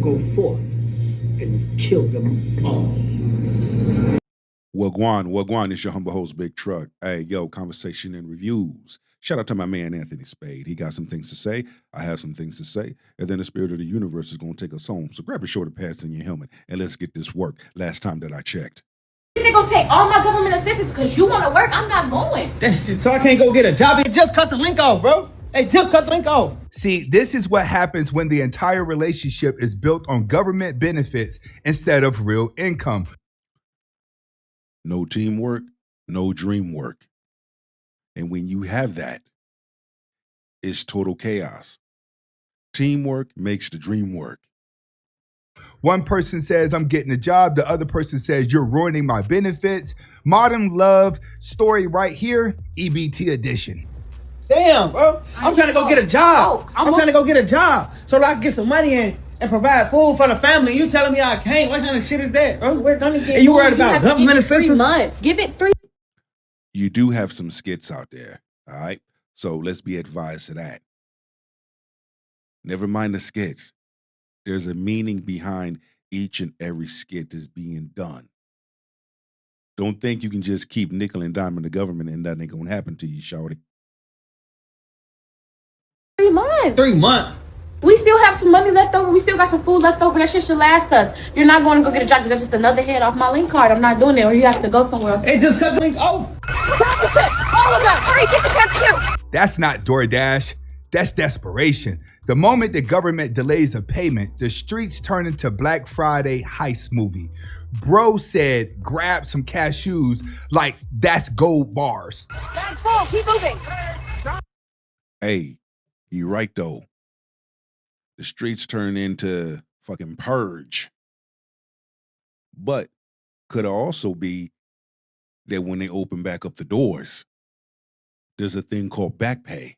go forth and kill them all. Wagwan, it's your humble host, Big Truck. Hey, yo, conversation and reviews. Shout out to my man, Anthony Spade. He got some things to say. I have some things to say. And then the spirit of the universe is going to take us home. So grab your shoulder pads and your helmet, and let's get this work. Last time that I checked. They're going to take all my government assistance because you want to work. I'm not going. That shit, so I can't go get a job. It just cut the link off, bro. Hey, just cut the link off. See, this is what happens when the entire relationship is built on government benefits instead of real income. No teamwork, no dream work. And when you have that, it's total chaos. Teamwork makes the dream work. One person says, I'm getting a job. The other person says, you're ruining my benefits. Modern love story right here, EBT Edition. Damn, bro. I'm trying to go get a job. I'm trying to go get a job so that I can get some money in and provide food for the family. You telling me I can't? What kind of shit is that, bro? We're going to get And you worried about government assistance? 3 months. Give it 3. You do have some skits out there, all right? So let's be advised to that. Never mind the skits. There's a meaning behind each and every skit that's being done. Don't think you can just keep nickel and diming the government and that ain't gonna happen to you, shawty. 3 months. 3 months. We still have some money left over. We still got some food left over. That shit should last us. You're not going to go get a job because that's just another head off my link card. I'm not doing it, or you have to go somewhere else. It just cut the link off. All of them. Hurry, get the cats too. That's not DoorDash. That's desperation. The moment the government delays a payment, the streets turn into Black Friday heist movie. Bro said, grab some cashews like that's gold bars. Bags full. Keep moving. Hey, you're right though. The streets turn into fucking purge. But could also be that when they open back up the doors, there's a thing called back pay.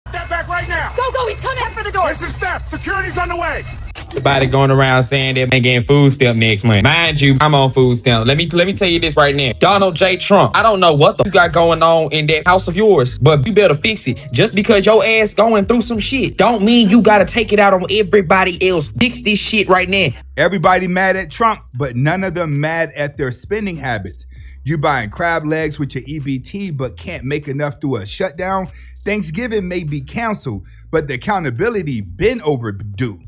Step back right now. Go. He's coming for the door. This is theft. Security's on the way. Everybody going around saying they're getting food stamp next month. Mind you, I'm on food stamp. Let me tell you this right now. Donald J. Trump, I don't know what you got going on in that house of yours, but you better fix it. Just because your ass going through some shit don't mean you gotta take it out on everybody else. Fix this shit right now. Everybody mad at Trump, but none of them mad at their spending habits. You buying crab legs with your EBT, but can't make enough through a shutdown. Thanksgiving may be canceled, but the accountability been overdue.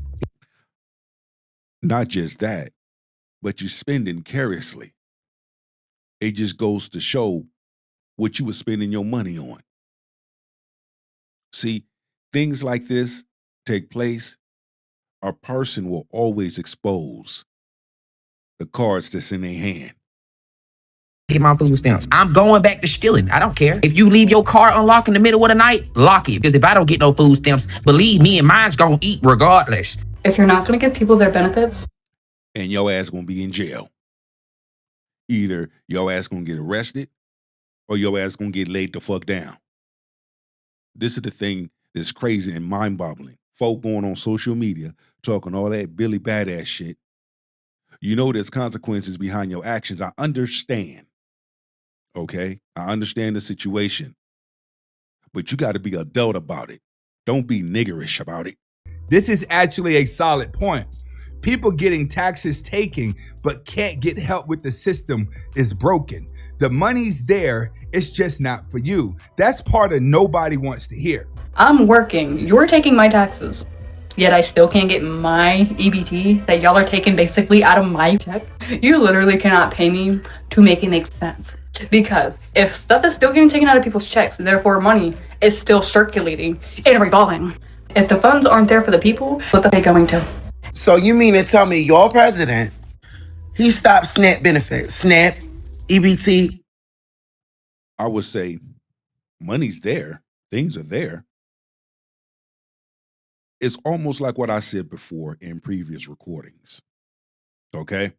Not just that, but you're spending carelessly. It just goes to show what you were spending your money on. See, things like this take place, a person will always expose the cards that's in their hand. Get my food stamps. I'm going back to stealing. I don't care. If you leave your car unlocked in the middle of the night, lock it. Because if I don't get no food stamps, believe me and mine's gonna eat regardless. If you're not going to give people their benefits, and your ass gonna be in jail. Either your ass gonna get arrested or your ass gonna get laid the fuck down. This is the thing that's crazy and mind-boggling. Folk going on social media talking all that Billy Badass shit. You know there's consequences behind your actions. I understand. Okay? I understand the situation. But you got to be adult about it. Don't be niggerish about it. This is actually a solid point. People getting taxes taken but can't get help with the system is broken. The money's there, it's just not for you. That's part of nobody wants to hear. I'm working. You're taking my taxes. Yet I still can't get my EBT that y'all are taking basically out of my check. You literally cannot pay me to make it make sense. Because if stuff is still getting taken out of people's checks, therefore money is still circulating and revolving. If the funds aren't there for the people, what are they going to? So you mean to tell me your president, he stopped SNAP benefits, SNAP, EBT? I would say money's there. Things are there. It's almost like what I said before in previous recordings. Okay?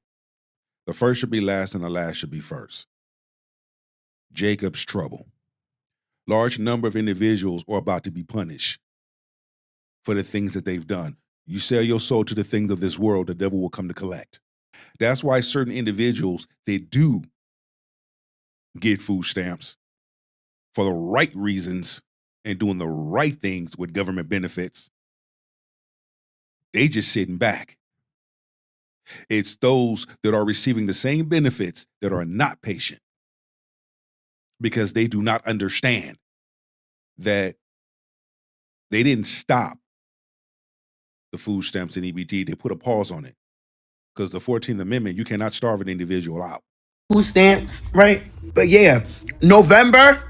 The first should be last and the last should be first. Jacob's trouble. Large number of individuals are about to be punished for the things that they've done. You sell your soul to the things of this world, the devil will come to collect. That's why certain individuals, they do get food stamps for the right reasons and doing the right things with government benefits. They just sitting back. It's those that are receiving the same benefits that are not patient because they do not understand that they didn't stop the food stamps and EBT. They put a pause on it because the 14th Amendment, you cannot starve an individual out. Food stamps, right? But yeah, November,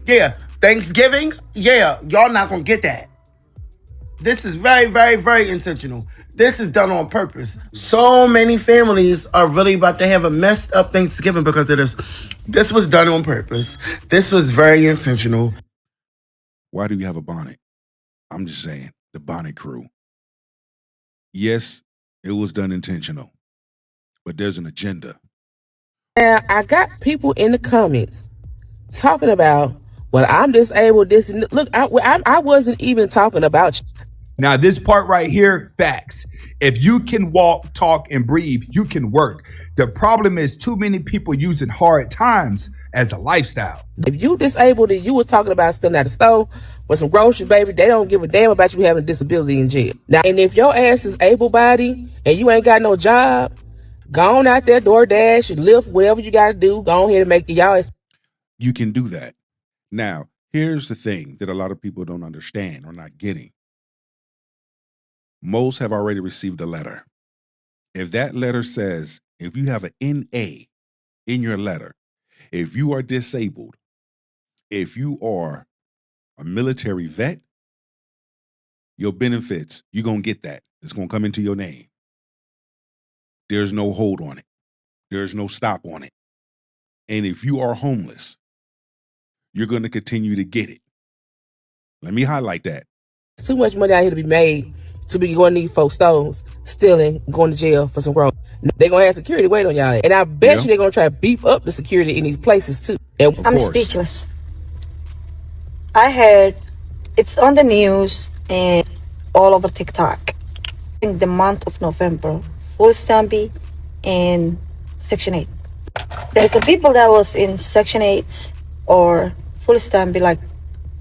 yeah, Thanksgiving, yeah, y'all not gonna get that. This is very, very, very intentional. This is done on purpose. So many families are really about to have a messed up Thanksgiving because of this. This was done on purpose. This was very intentional. Why do you have a bonnet? I'm just saying, the bonnet crew. Yes, it was done intentional, but there's an agenda. Now, I got people in the comments talking about, well, I'm disabled, this, and look, I wasn't even talking about you. Now, this part right here, facts. If you can walk, talk, and breathe, you can work. The problem is too many people using hard times as a lifestyle. If you disabled and you were talking about stealing at the store with some groceries, baby, they don't give a damn about you having a disability in jail. Now, and if your ass is able-bodied and you ain't got no job, go on out there, DoorDash, Lyft, whatever you got to do, go on here to make y'all. You can do that. Now, here's the thing that a lot of people don't understand or not getting. Most have already received a letter. If that letter says, if you have an NA in your letter, if you are disabled, if you are a military vet, your benefits, you're going to get that. It's going to come into your name. There's no hold on it. There's no stop on it. And if you are homeless, you're going to continue to get it. Let me highlight that. Too much money out here to be made to be going to these folks' stores, stealing, going to jail for some groceries. They're going to have security wait on y'all. And I bet you they're going to try to beef up the security in these places too. I'm speechless. I heard it's on the news and all over TikTok. In the month of November, full stampy and Section 8. There's some people that was in Section 8 or full stampy like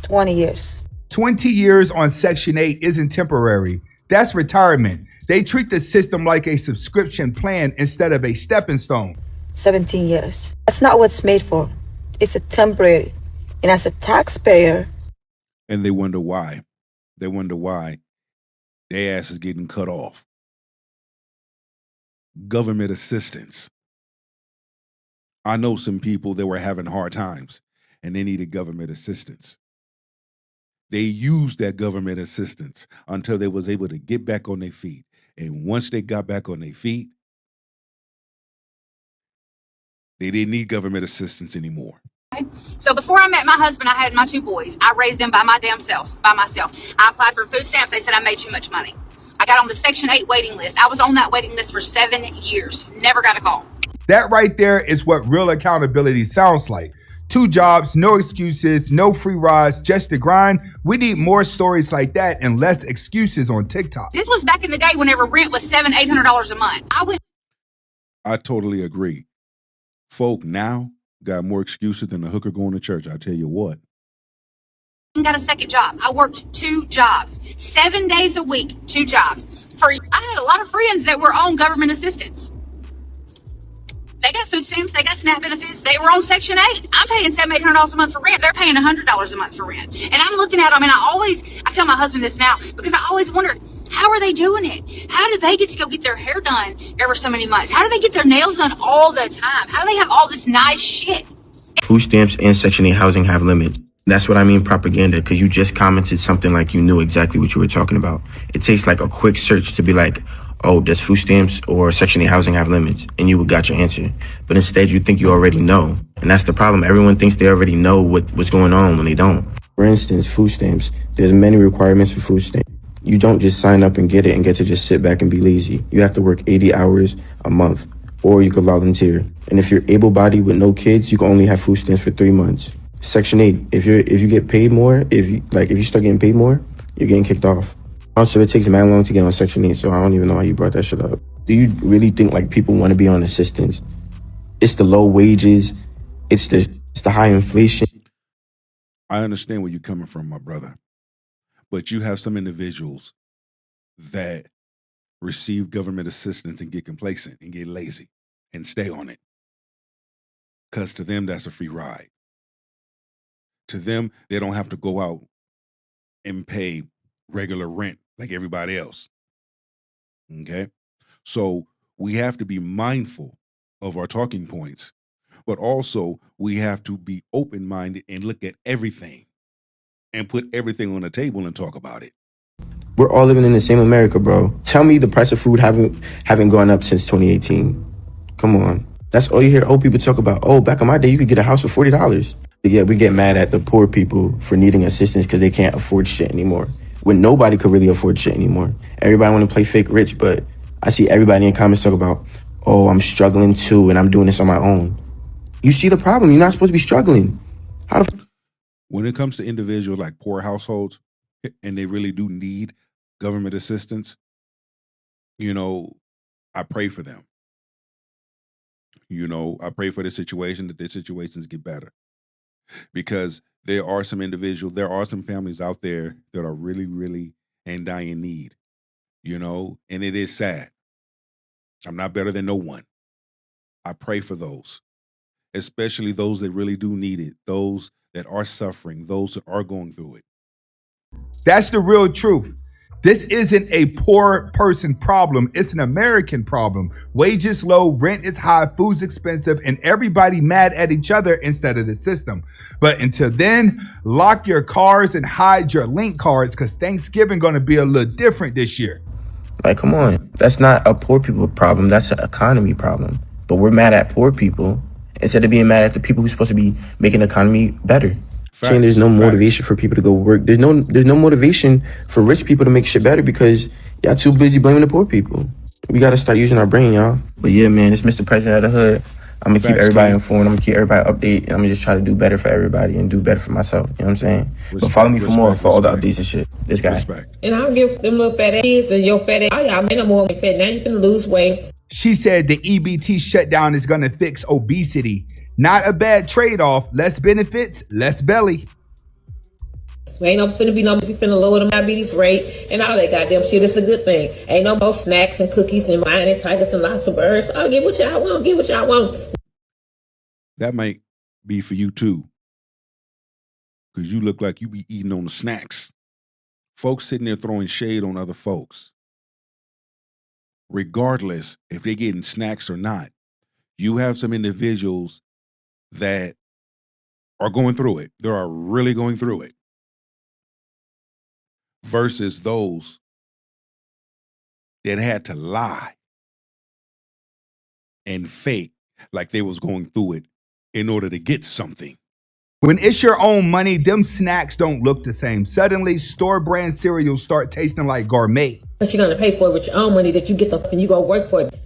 20 years. 20 years on Section 8 isn't temporary. That's retirement. They treat the system like a subscription plan instead of a stepping stone. 17 years. That's not what it's made for. It's a temporary. And as a taxpayer. And they wonder why. They wonder why their ass is getting cut off. Government assistance. I know some people that were having hard times and they needed government assistance. They used that government assistance until they was able to get back on their feet. And once they got back on their feet, they didn't need government assistance anymore. So before I met my husband, I had my 2 boys. I raised them by my damn self, by myself. I applied for food stamps. They said I made too much money. I got on the Section 8 waiting list. I was on that waiting list for 7 years. Never got a call. That right there is what real accountability sounds like. 2 jobs, no excuses, no free rides, just the grind. We need more stories like that and less excuses on TikTok. This was back in the day whenever rent was $700, $800 a month. I totally agree. Folk now got more excuses than a hooker going to church. I tell you what. I got a second job. I worked 2 jobs, 7 days a week, 2 jobs. I had a lot of friends that were on government assistance. They got food stamps, they got SNAP benefits, they were on Section 8. I'm paying $700, $800 a month for rent. They're paying $100 a month for rent. And I'm looking at them and I tell my husband this now because I always wondered, how are they doing it? How do they get to go get their hair done every so many months? How do they get their nails done all the time? How do they have all this nice shit? Food stamps and Section 8 housing have limits. That's what I mean propaganda, because you just commented something like you knew exactly what you were talking about. It takes like a quick search to be like, oh, does food stamps or Section 8 housing have limits? And you got your answer. But instead, you think you already know. And that's the problem. Everyone thinks they already know what's going on when they don't. For instance, food stamps. There's many requirements for food stamps. You don't just sign up and get it and get to just sit back and be lazy. You have to work 80 hours a month, or you could volunteer. And if you're able-bodied with no kids, you can only have food stamps for 3 months. Section 8, if you get paid more, if you start getting paid more, you're getting kicked off. Also, it takes man long to get on Section 8, so I don't even know how you brought that shit up. Do you really think like people want to be on assistance? It's the low wages, it's the high inflation. I understand where you're coming from, my brother. But you have some individuals that receive government assistance and get complacent and get lazy and stay on it. Because to them, that's a free ride. To them, they don't have to go out and pay regular rent like everybody else. Okay? So we have to be mindful of our talking points, but also we have to be open-minded and look at everything and put everything on the table and talk about it. We're all living in the same America, bro. Tell me the price of food haven't gone up since 2018. Come on. That's all you hear old people talk about. Oh, back in my day, you could get a house for $40. But yeah, we get mad at the poor people for needing assistance because they can't afford shit anymore. When nobody could really afford shit anymore. Everybody want to play fake rich, but I see everybody in comments talk about, oh, I'm struggling too, and I'm doing this on my own. You see the problem. You're not supposed to be struggling. When it comes to individuals like poor households, and they really do need government assistance, you know, I pray for them. You know, I pray for the situation, that their situations get better. Because there are some families out there that are really, really in dying need, you know, and it is sad. I'm not better than no one. I pray for those, especially those that really do need it, those that are suffering, those that are going through it. That's the real truth. This isn't a poor person problem. It's an American problem. Wages low, rent is high, food's expensive, and everybody mad at each other instead of the system. But until then, lock your cars and hide your link cards because Thanksgiving going to be a little different this year. Like, come on. That's not a poor people problem. That's an economy problem. But we're mad at poor people instead of being mad at the people who's supposed to be making the economy better. Saying there's no motivation for people to go work. There's no motivation for rich people to make shit better because y'all too busy blaming the poor people. We got to start using our brain, y'all. But yeah, man, it's Mr. President of the Hood. I'm going to keep everybody informed. I'm going to keep everybody updated. And I'm going to just try to do better for everybody and do better for myself. You know what I'm saying? But follow me for more for all the updates and shit. This guy. And I'll give them little fat ass and your fat ass. Oh, y'all made no more fat. Now you finna lose weight. She said the EBT shutdown is going to fix obesity. Not a bad trade-off. Less benefits, less belly. Ain't no finna be no, you finna lower the diabetes rate and all that goddamn shit. It's a good thing. Ain't no more snacks and cookies and wine and tigers and lots of birds. I'll get what y'all want. Get what y'all want. That might be for you too. Because you look like you be eating on the snacks. Folks sitting there throwing shade on other folks. Regardless if they're getting snacks or not, you have some individuals that are going through it. They are really going through it. Versus those that had to lie and fake like they was going through it in order to get something. When it's your own money, them snacks don't look the same. Suddenly, store brand cereals start tasting like gourmet. But you're gonna pay for it with your own money that you get up and you go work for it.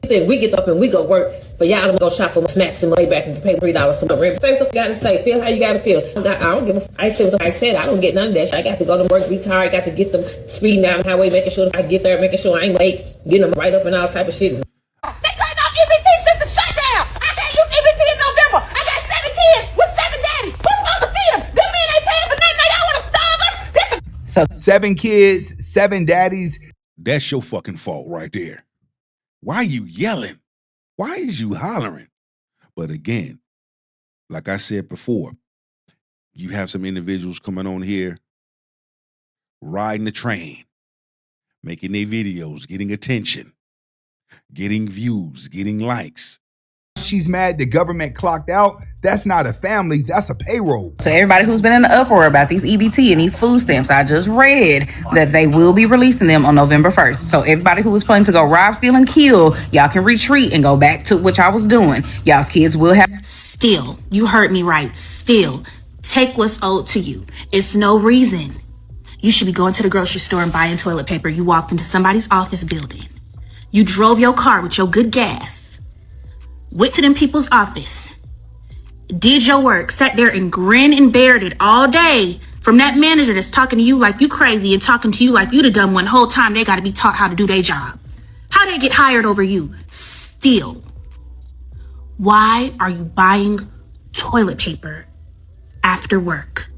You think we get up and we go work for y'all to go shop for snacks and lay back and pay $3 for my rent. Say what you gotta say. Feel how you gotta feel. I don't give a. I said what I said. I don't get none of that shit. I got to go to work, be tired. Got to get them speeding down the highway, making sure I get there, making sure I ain't late, getting them right up and all type of shit. They cut off EBT since the shutdown. I can't use EBT in November. I got 7 kids with 7 daddies. Who's supposed to feed them? Them men ain't paying for nothing. Now y'all want to starve us? So 7 kids, 7 daddies. That's your fucking fault right there. Why are you yelling? Why is you hollering? But again, like I said before, you have some individuals coming on here, riding the train, making their videos, getting attention, getting views, getting likes. She's mad the government clocked out. That's not a family, that's a payroll. So everybody who's been in the uproar about these EBT and these food stamps, I just read that they will be releasing them on November 1st. So everybody who was planning to go rob, steal, and kill, y'all can retreat and go back to what y'all was doing. Y'all's kids will have... Still, you heard me right. Still, take what's owed to you. It's no reason you should be going to the grocery store and buying toilet paper. You walked into somebody's office building. You drove your car with your good gas, went to them people's office, did your work, sat there and grinned and bared it all day from that manager that's talking to you like you crazy and talking to you like you the dumb one. Whole time they got to be taught how to do their job. How they get hired over you? Still. Why are you buying toilet paper after work?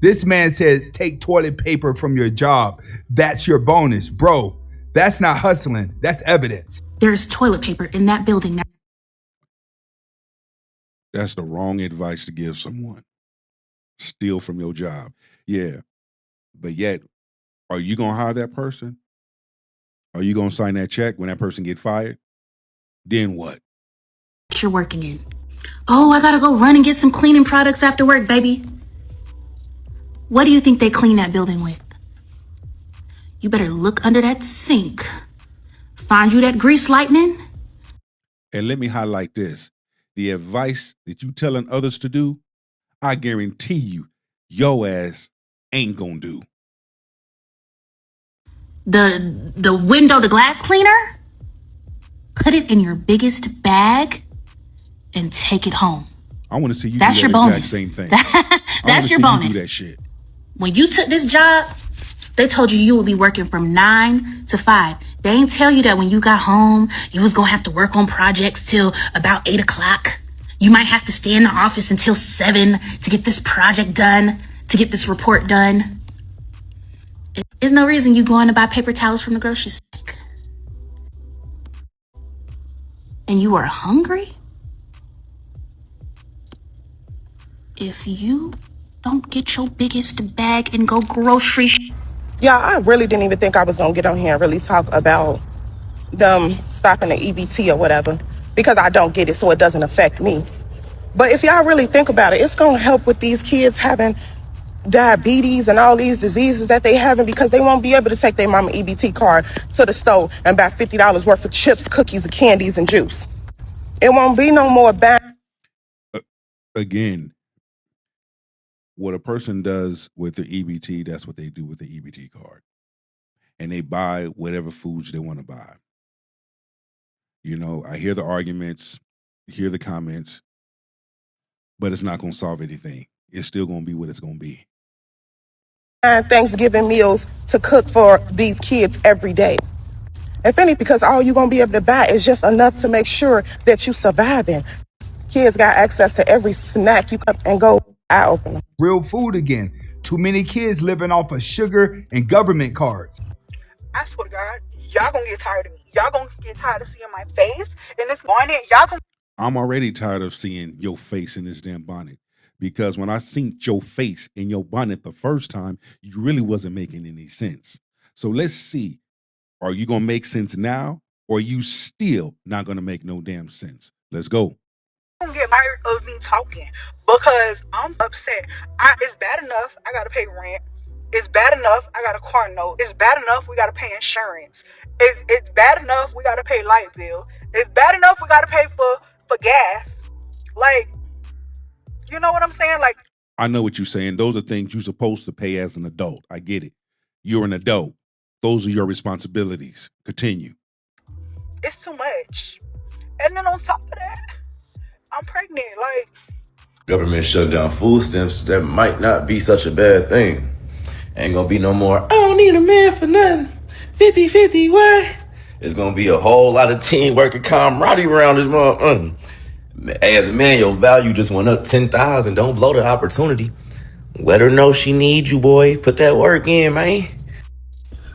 This man said, take toilet paper from your job. That's your bonus. Bro, That's not hustling. That's evidence. There's toilet paper in that building now. That's the wrong advice to give someone. Steal from your job. Yeah. But yet, are you going to hire that person? Are you going to sign that check when that person get fired? Then what? You're working in. Oh, I gotta go run and get some cleaning products after work, baby. What do you think they clean that building with? You better look under that sink. Find you that grease lightning. And let me highlight this. The advice that you telling others to do, I guarantee you, your ass ain't gonna do. The window to glass cleaner? Put it in your biggest bag and take it home. I want to see you That's do that your exact bonus. same thing. That's your bonus. You do that shit. When you took this job, they told you would be working from 9 to 5. They ain't tell you that when you got home, you was gonna have to work on projects till about 8 o'clock. You might have to stay in the office until 7 to get this project done, to get this report done. There's no reason you going to buy paper towels from the grocery store. And you are hungry? If you don't get your biggest bag and go grocery Yeah, I really didn't even think I was gonna get on here and really talk about them stopping the EBT or whatever, because I don't get it, so it doesn't affect me. But if y'all really think about it, it's gonna help with these kids having diabetes and all these diseases that they having, because they won't be able to take their mama EBT card to the store and buy $50 worth of chips, cookies, and candies and juice. It won't be no more bad. Again, what a person does with the EBT, that's what they do with the EBT card. And they buy whatever foods they want to buy. You know, I hear the arguments, hear the comments, but it's not going to solve anything. It's still going to be what it's going to be. Thanksgiving meals to cook for these kids every day. If any, because all you're going to be able to buy is just enough to make sure that you surviving. Kids got access to every snack you come and go eye opener. Real food again. Too many kids living off of sugar and government cards. I swear to God, y'all gonna get tired of me. Y'all gonna get tired of seeing my face in this bonnet. Y'all gonna. I'm already tired of seeing your face in this damn bonnet, because when I seen your face in your bonnet the first time, you really wasn't making any sense. So let's see, are you going to make sense now, or are you still not going to make no damn sense? Let's go. Don't get tired of me talking, because I'm upset. It's bad enough I gotta pay rent. It's bad enough I got a car note. It's bad enough we gotta pay insurance. It's bad enough we gotta pay light bill. It's bad enough we gotta pay for gas. Like, you know what I'm saying? Like, I know what you're saying. Those are things you're supposed to pay as an adult. I get it. You're an adult. Those are your responsibilities. Continue. it's too much. And then on top of that, I'm pregnant. Like, Government shut down food stamps. That might not be such a bad thing. Ain't gonna be no more, I don't need a man for nothing. 50-50, what? It's gonna be a whole lot of teamwork and camaraderie around this motherfucker. As a man, your value just went up 10,000. Don't blow the opportunity. Let her know she needs you, boy. Put that work in, man.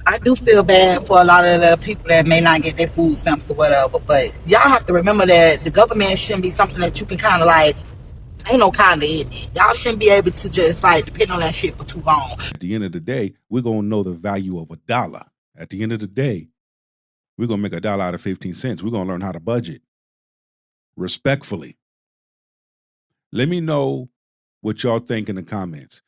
I do feel bad for a lot of the people that may not get their food stamps or whatever, but y'all have to remember that the government shouldn't be something that you can kind of like, ain't no kind of in it. Y'all shouldn't be able to just like depend on that shit for too long. At the end of the day, we're going to know the value of $1. At the end of the day, we're going to make $1 out of 15 cents. We're going to learn how to budget respectfully. Let me know what y'all think in the comments.